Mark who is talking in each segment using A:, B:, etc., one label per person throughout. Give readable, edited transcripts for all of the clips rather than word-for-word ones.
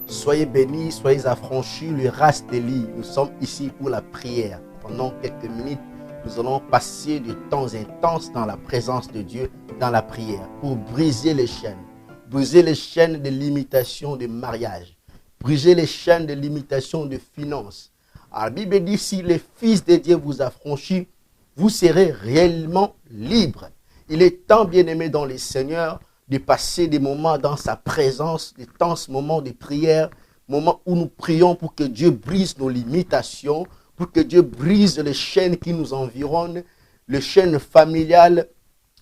A: Soyez bénis, soyez affranchis, le race d'Élie. Nous sommes ici pour la prière. Pendant quelques minutes, nous allons passer du temps intense dans la présence de Dieu, dans la prière, pour briser les chaînes de limitation de mariage, briser les chaînes de limitation de finances. Alors, la Bible dit, si les fils de Dieu vous affranchissent, vous serez réellement libres. Il est temps, bien-aimés dans les Seigneurs, de passer des moments dans sa présence, des temps, moments de prière, moments où nous prions pour que Dieu brise nos limitations, pour que Dieu brise les chaînes qui nous environnent, les chaînes familiales,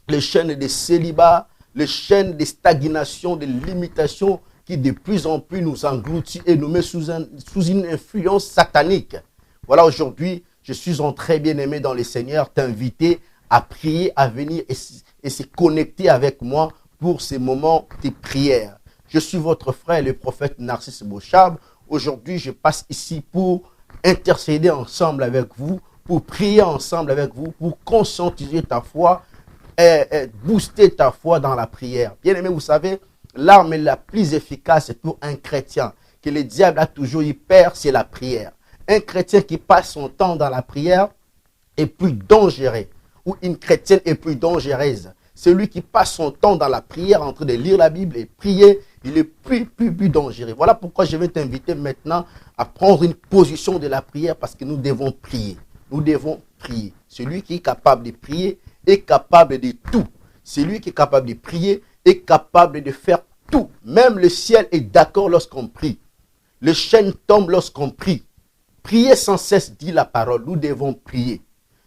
A: les chaînes de célibat, les chaînes de stagnation, de limitation qui de plus en plus nous engloutit et nous met sous une influence satanique. Voilà, aujourd'hui, je suis en très bien-aimé dans les Seigneurs, t'inviter à prier, à venir et se connecter avec moi pour ces moments de prière. Je suis votre frère, le prophète Narcisse Beauchab. Aujourd'hui, je passe ici pour intercéder ensemble avec vous, pour prier ensemble avec vous, pour conscientiser ta foi et booster ta foi dans la prière. Bien aimé, vous savez, l'arme la plus efficace pour un chrétien que le diable a toujours eu peur, c'est la prière. Un chrétien qui passe son temps dans la prière est plus dangereux, ou une chrétienne est plus dangereuse. Celui qui passe son temps dans la prière, en train de lire la Bible et prier, il est plus dangereux. Voilà pourquoi je vais t'inviter maintenant à prendre une position de la prière parce que nous devons prier. Nous devons prier. Celui qui est capable de prier est capable de tout. Celui qui est capable de prier est capable de faire tout. Même le ciel est d'accord lorsqu'on prie. Les chaînes tombent lorsqu'on prie. Prier sans cesse, dit la parole. Nous devons prier.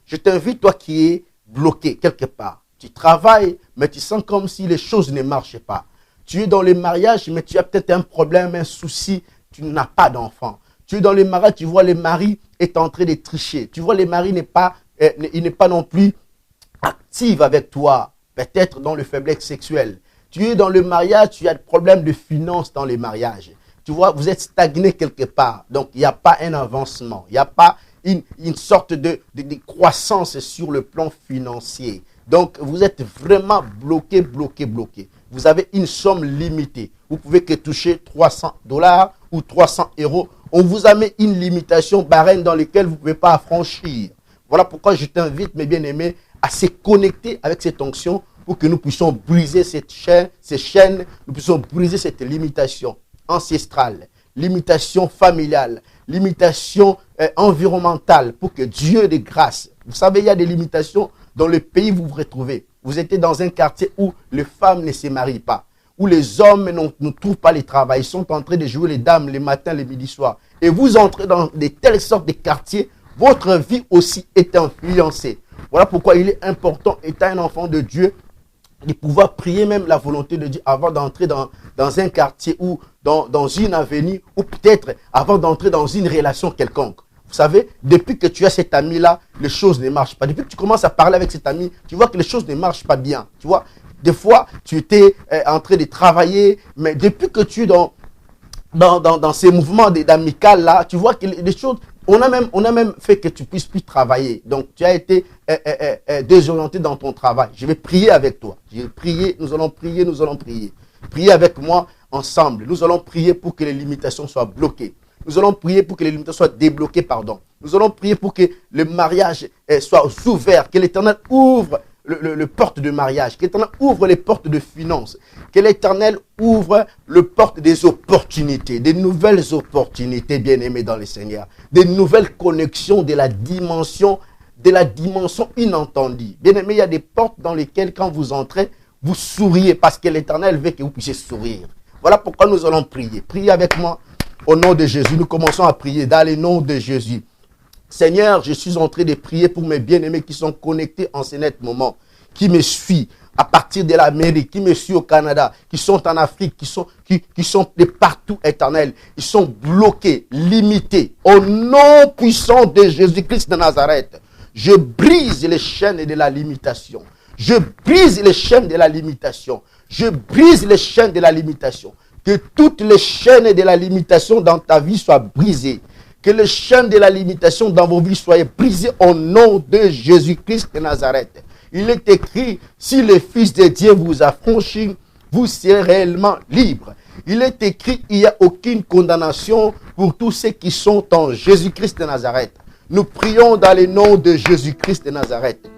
A: Je t'invite, toi qui es bloqué quelque part. Tu travailles, mais tu sens comme si les choses ne marchaient pas. Tu es dans le mariage, mais tu as peut-être un problème, un souci, tu n'as pas d'enfant. Tu es dans le mariage, tu vois le mari est en train de tricher. Tu vois le mari il n'est pas non plus actif avec toi, peut-être dans le faiblesse sexuelle. Tu es dans le mariage, tu as des problèmes de finances dans le mariage. Tu vois, vous êtes stagné quelque part. Donc, il n'y a pas un avancement. Il n'y a pas une sorte de croissance sur le plan financier. Donc, vous êtes vraiment bloqué. Vous avez une somme limitée. Vous pouvez que toucher $300 ou 300 €. On vous a mis une limitation barème dans laquelle vous ne pouvez pas affranchir. Voilà pourquoi je t'invite, mes bien-aimés, à se connecter avec cette onction pour que nous puissions briser ces chaînes, nous puissions briser cette limitation ancestrale, limitation familiale, limitation environnementale, pour que Dieu de grâce. Vous savez, il y a des limitations dans le pays où vous vous retrouvez. Vous êtes dans un quartier où les femmes ne se marient pas, où les hommes ne trouvent pas le travail. Ils sont en train de jouer les dames les matins, les midis, soirs. Et vous entrez dans de telles sortes de quartiers, votre vie aussi est influencée. Voilà pourquoi il est important, étant un enfant de Dieu, de pouvoir prier même la volonté de Dieu avant d'entrer dans un quartier ou dans une avenue, ou peut-être avant d'entrer dans une relation quelconque. Vous savez, depuis que tu as cet ami-là, les choses ne marchent pas. Depuis que tu commences à parler avec cet ami, tu vois que les choses ne marchent pas bien. Tu vois, des fois, tu étais en train de travailler, mais depuis que tu es dans ces mouvements d'amical là, tu vois que les choses, on a même fait que tu puisses plus travailler. Donc, tu as été désorienté dans ton travail. Je vais prier avec toi. Je vais prier, nous allons prier. Priez avec moi ensemble. Nous allons prier pour que les limitations soient bloquées. Nous allons prier pour que les limitations soient débloquées, Nous allons prier pour que le mariage soit ouvert, que l'Éternel ouvre le porte de mariage, que l'Éternel ouvre les portes de finances, que l'Éternel ouvre le porte des opportunités, des nouvelles opportunités, bien-aimés dans le Seigneur, des nouvelles connexions de la dimension inentendue. Bien-aimés, il y a des portes dans lesquelles, quand vous entrez, vous souriez parce que l'Éternel veut que vous puissiez sourire. Voilà pourquoi nous allons prier. Priez avec moi. Au nom de Jésus, nous commençons à prier dans le nom de Jésus. Seigneur, je suis en train de prier pour mes bien-aimés qui sont connectés en ce net moment, qui me suivent à partir de l'Amérique, qui me suivent au Canada, qui sont en Afrique, qui sont de partout, éternel. Ils sont bloqués, limités. Au nom puissant de Jésus-Christ de Nazareth, je brise les chaînes de la limitation. Je brise les chaînes de la limitation. Je brise les chaînes de la limitation. Que toutes les chaînes de la limitation dans ta vie soient brisées. Que le chaîne de la limitation dans vos vies soit brisé au nom de Jésus-Christ de Nazareth. Il est écrit, si le Fils de Dieu vous a franchi, vous serez réellement libre. Il est écrit, il n'y a aucune condamnation pour tous ceux qui sont en Jésus-Christ de Nazareth. Nous prions dans le nom de Jésus-Christ de Nazareth.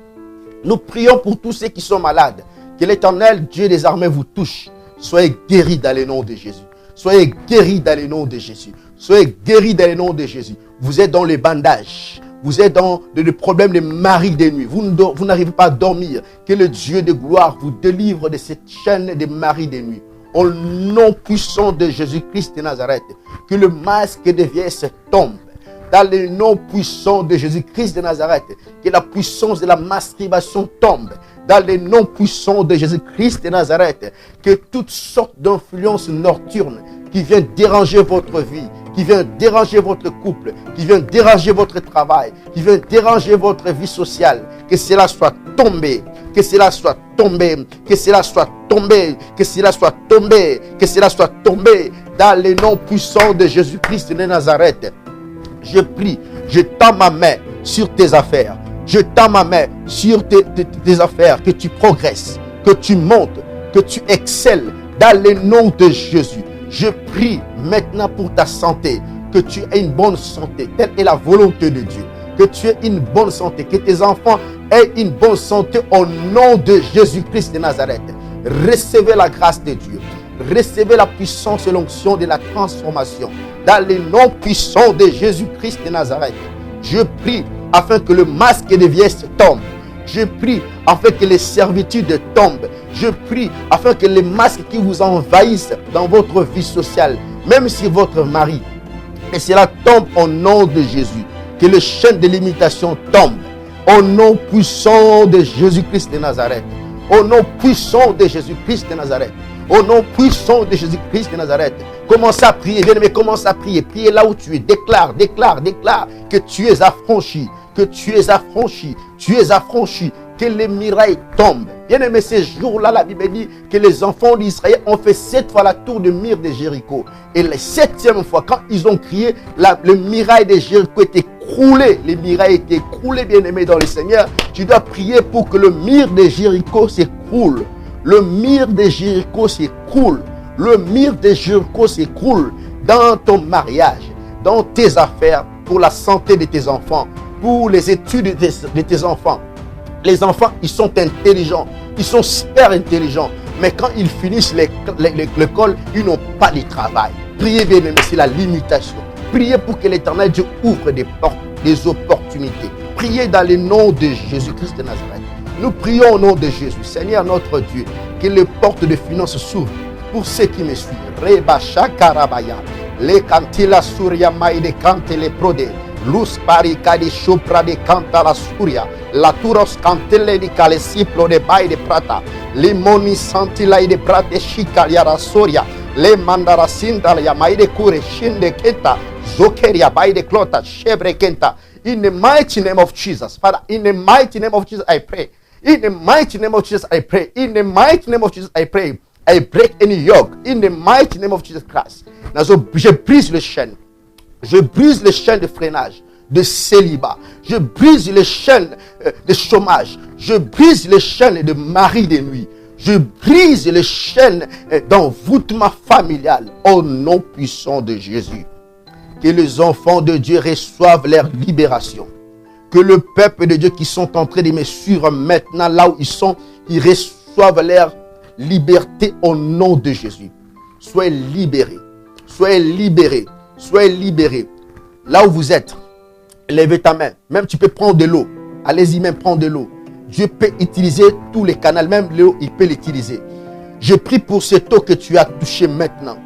A: Nous prions pour tous ceux qui sont malades. Que l'Éternel, Dieu des armées, vous touche. Soyez guéris dans le nom de Jésus. Soyez guéris dans le nom de Jésus. Soyez guéris dans le nom de Jésus. Vous êtes dans les bandages. Vous êtes dans le problème des maris de nuit. Vous n'arrivez pas à dormir. Que le Dieu de gloire vous délivre de cette chaîne des maris de nuit. Au nom puissant de Jésus-Christ de Nazareth. Que le masque de vieillesse tombe. Dans le nom puissant de Jésus-Christ de Nazareth, que la puissance de la masturbation tombe. Dans le nom puissant de Jésus-Christ de Nazareth, que toutes sortes d'influences nocturnes qui viennent déranger votre vie, qui viennent déranger votre couple, qui viennent déranger votre travail, qui viennent déranger votre vie sociale, que cela soit tombé, que cela soit tombé, que cela soit tombé, que cela soit tombé, que cela soit tombé. Dans le nom puissant de Jésus-Christ de Nazareth. Je prie, je tends ma main sur tes affaires. Je tends ma main sur tes affaires, que tu progresses, que tu montes, que tu excelles dans le nom de Jésus. Je prie maintenant pour ta santé, que tu aies une bonne santé. Telle est la volonté de Dieu. Que tu aies une bonne santé, que tes enfants aient une bonne santé au nom de Jésus-Christ de Nazareth. Recevez la grâce de Dieu. Recevez la puissance et l'onction de la transformation. Dans le nom puissant de Jésus-Christ de Nazareth. Je prie afin que le masque de vieillesse tombe. Je prie afin que les servitudes tombent. Je prie afin que les masques qui vous envahissent dans votre vie sociale, même si votre mari, et cela tombe au nom de Jésus. Que le chaîne de limitation tombe. Au nom puissant de Jésus-Christ de Nazareth. Au nom puissant de Jésus-Christ de Nazareth. Au nom puissant de Jésus-Christ de Nazareth. Commence à prier, bien-aimé, commence à prier. Priez là où tu es. Déclare que tu es affranchi. Que tu es affranchi. Tu es affranchi. Que les murailles tombent. Bien-aimé, ces jours-là, la Bible dit que les enfants d'Israël ont fait 7 fois la tour de mur de Jéricho. Et la 7e fois, quand ils ont crié, le muraille de Jéricho était écroulé. Les murailles étaient écroulées, bien-aimé, dans le Seigneur. Tu dois prier pour que le mur de Jéricho s'écroule. Le mur de Jéricho s'écroule. Le mur de Jéricho s'écroule dans ton mariage, dans tes affaires, pour la santé de tes enfants, pour les études de tes enfants. Les enfants, ils sont intelligents, ils sont super intelligents, mais quand ils finissent l'école, ils n'ont pas de travail. Priez, bien aimé, c'est la limitation. Priez pour que l'Éternel Dieu ouvre des portes, des opportunités. Priez dans le nom de Jésus-Christ de Nazareth. Nous prions au nom de Jésus. Seigneur notre Dieu, que les portes de finances s'ouvrent pour ceux qui me suivent. Reba Shakarabaya, les Cantila Surya Maïde Kante les Prode, Luz Parika de Chopra de Canta la Surya, la Turos Cantele de Calesiplo de Baye de Prata, les Moni Santila de Prate Shikalia la Soria, les Mandara Sindalia Maïde Kure Shinde Kenta, Zokeria Baye de Clota, Chevre Kenta. In the mighty name of Jesus, Father, in the mighty name of Jesus, I pray. In the mighty name of Jesus, I pray. In the mighty name of Jesus, I pray. I break any yoke. In the mighty name of Jesus Christ. Je brise les chaînes. Je brise les chaînes de freinage, de célibat. Je brise les chaînes de chômage. Je brise les chaînes de mari de nuit. Je brise les chaînes d'envoûtement familial. Au nom puissant de Jésus. Que les enfants de Dieu reçoivent leur libération. Que le peuple de Dieu qui sont en train de me suivre maintenant, là où ils sont, ils reçoivent leur liberté au nom de Jésus. Soyez libérés. Soyez libérés. Soyez libérés. Là où vous êtes, levez ta main. Même tu peux prendre de l'eau. Allez-y même prendre de l'eau. Dieu peut utiliser tous les canaux. Même l'eau, il peut l'utiliser. Je prie pour cette eau que tu as touchée maintenant.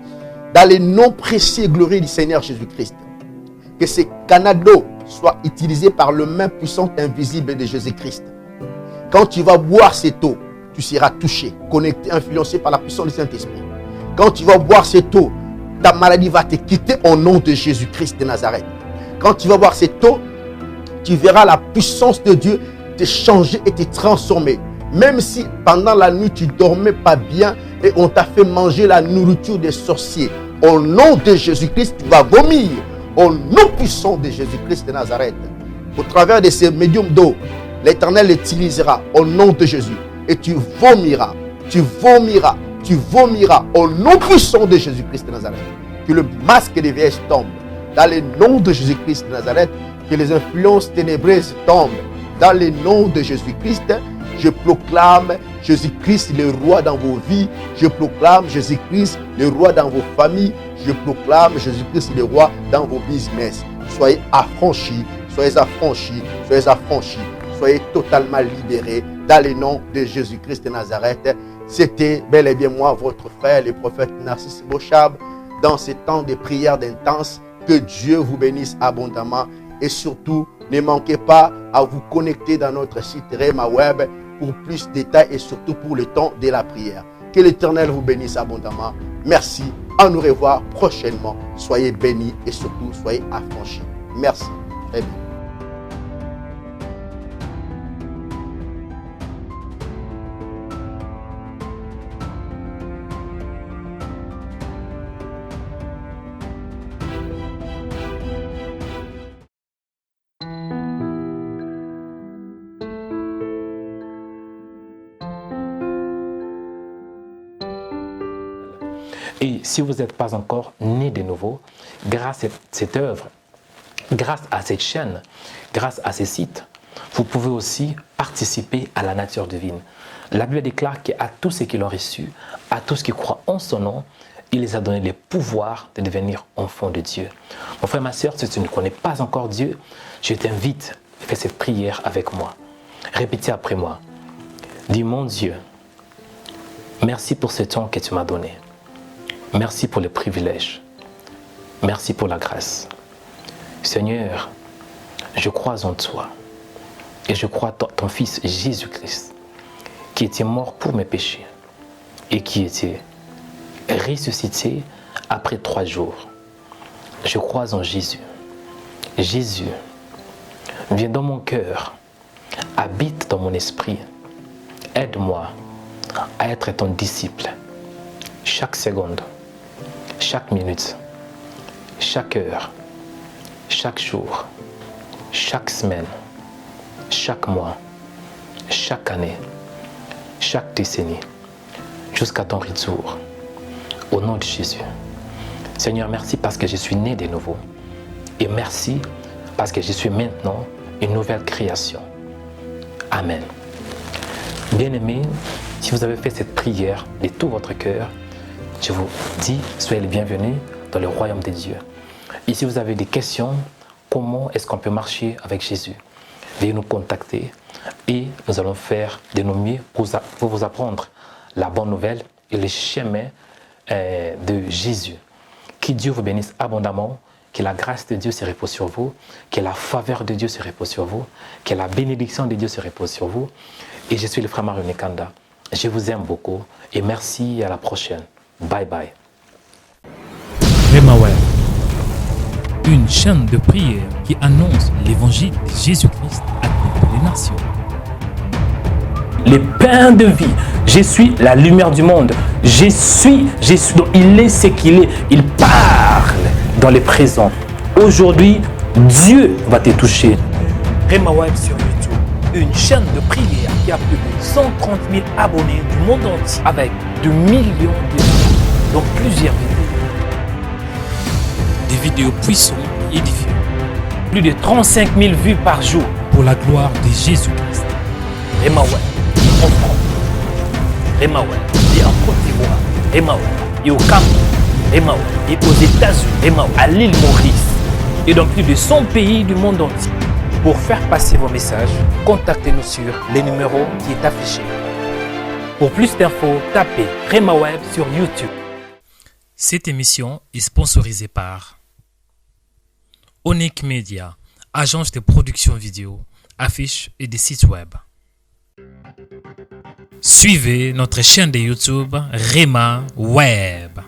A: Dans le nom précieux et glorieux du Seigneur Jésus-Christ. Que ces canaux d'eau soient utilisés par le main puissante invisible de Jésus-Christ. Quand tu vas boire cette eau, tu seras touché, connecté, influencé par la puissance du Saint-Esprit. Quand tu vas boire cette eau, ta maladie va te quitter au nom de Jésus-Christ de Nazareth. Quand tu vas boire cette eau, tu verras la puissance de Dieu te changer et te transformer. Même si pendant la nuit tu dormais pas bien et on t'a fait manger la nourriture des sorciers, au nom de Jésus-Christ, tu vas vomir. Au nom puissant de Jésus-Christ de Nazareth, au travers de ces médiums d'eau, l'Éternel l'utilisera au nom de Jésus. Et tu vomiras, tu vomiras, tu vomiras au nom puissant de Jésus-Christ de Nazareth. Que le masque des vieilles tombe dans le nom de Jésus-Christ de Nazareth. Que les influences ténébreuses tombent dans le nom de Jésus-Christ. Je proclame Jésus-Christ le roi dans vos vies. Je proclame Jésus-Christ le roi dans vos familles. Je proclame Jésus-Christ le roi dans vos business. Soyez affranchis, soyez affranchis, soyez affranchis. Soyez totalement libérés dans le nom de Jésus-Christ de Nazareth. C'était bel et bien moi, votre frère, le prophète Narcisse Bochab, dans ces temps de prière d'intense. Que Dieu vous bénisse abondamment. Et surtout, ne manquez pas à vous connecter dans notre site Rema Web pour plus de détails et surtout pour le temps de la prière. Que l'Éternel vous bénisse abondamment. Merci. À nous revoir prochainement. Soyez bénis et surtout soyez affranchis. Merci. Très bien.
B: Et si vous n'êtes pas encore né de nouveau, grâce à cette œuvre, grâce à cette chaîne, grâce à ces sites, vous pouvez aussi participer à la nature divine. La Bible déclare qu'à tous ceux qui l'ont reçu, à tous qui croient en son nom, il les a donné le pouvoir de devenir enfants de Dieu. Mon frère, ma soeur, si tu ne connais pas encore Dieu, je t'invite à faire cette prière avec moi. Répétez après moi. Dis, mon Dieu, merci pour ce temps que tu m'as donné. Merci pour les privilèges. Merci pour la grâce. Seigneur, je crois en toi. Et je crois en ton Fils Jésus-Christ, qui était mort pour mes péchés et qui était ressuscité après 3 jours. Je crois en Jésus. Jésus, viens dans mon cœur, habite dans mon esprit. Aide-moi à être ton disciple chaque seconde, chaque minute, chaque heure, chaque jour, chaque semaine, chaque mois, chaque année, chaque décennie, jusqu'à ton retour. Au nom de Jésus. Seigneur, merci parce que je suis né de nouveau. Et merci parce que je suis maintenant une nouvelle création. Amen. Bien-aimés, si vous avez fait cette prière de tout votre cœur, je vous dis, soyez les bienvenus dans le royaume de Dieu. Et si vous avez des questions, comment est-ce qu'on peut marcher avec Jésus? Veuillez nous contacter et nous allons faire de nos mieux pour vous apprendre la bonne nouvelle et le chemin de Jésus. Que Dieu vous bénisse abondamment, que la grâce de Dieu se repose sur vous, que la faveur de Dieu se repose sur vous, que la bénédiction de Dieu se repose sur vous. Et je suis le frère Mario Nekanda. Je vous aime beaucoup et merci et à la prochaine. Bye bye.
C: Rema Web, une chaîne de prière qui annonce l'évangile de Jésus-Christ à toutes les nations.
B: Le pain de vie, je suis la lumière du monde. Je suis, donc il est ce qu'il est. Il parle dans le présent. Aujourd'hui, Dieu va te toucher.
C: Rema Web sur YouTube, une chaîne de prière qui a plus de 130 000 abonnés du monde entier avec de millions de vues dans plusieurs vidéos. Des vidéos puissantes et édifiantes. Plus de 35 000 vues par jour pour la gloire de Jésus-Christ. Rema Web en France, Rema Web et en Côte d'Ivoire, Rema Web et au Cameroun, Rema Web et aux États-Unis, Rema Web à l'île Maurice et dans plus de 100 pays du monde entier. Pour faire passer vos messages, contactez-nous sur le numéro qui est affiché. Pour plus d'infos, tapez Rema Web sur YouTube. Cette émission est sponsorisée par Onyx Media, agence de production vidéo, affiches et des sites web. Suivez notre chaîne de YouTube Rema Web.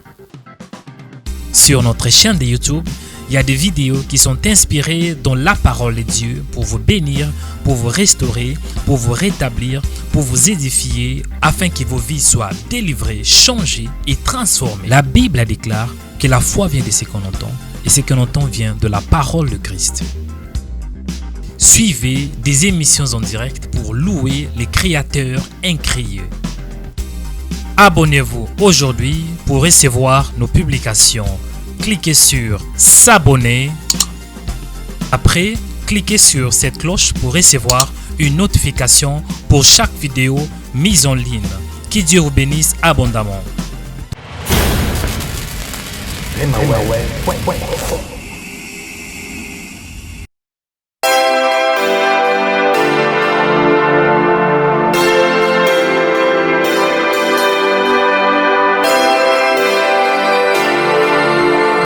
C: Sur notre chaîne de YouTube, il y a des vidéos qui sont inspirées dans la parole de Dieu pour vous bénir, pour vous restaurer, pour vous rétablir, pour vous édifier, afin que vos vies soient délivrées, changées et transformées. La Bible déclare que la foi vient de ce qu'on entend et ce qu'on entend vient de la parole de Christ. Suivez des émissions en direct pour louer les créateurs incréés. Abonnez-vous aujourd'hui pour recevoir nos publications. Cliquez sur s'abonner. Après, cliquez sur cette cloche pour recevoir une notification pour chaque vidéo mise en ligne. Que Dieu vous bénisse abondamment.
B: Rema Well.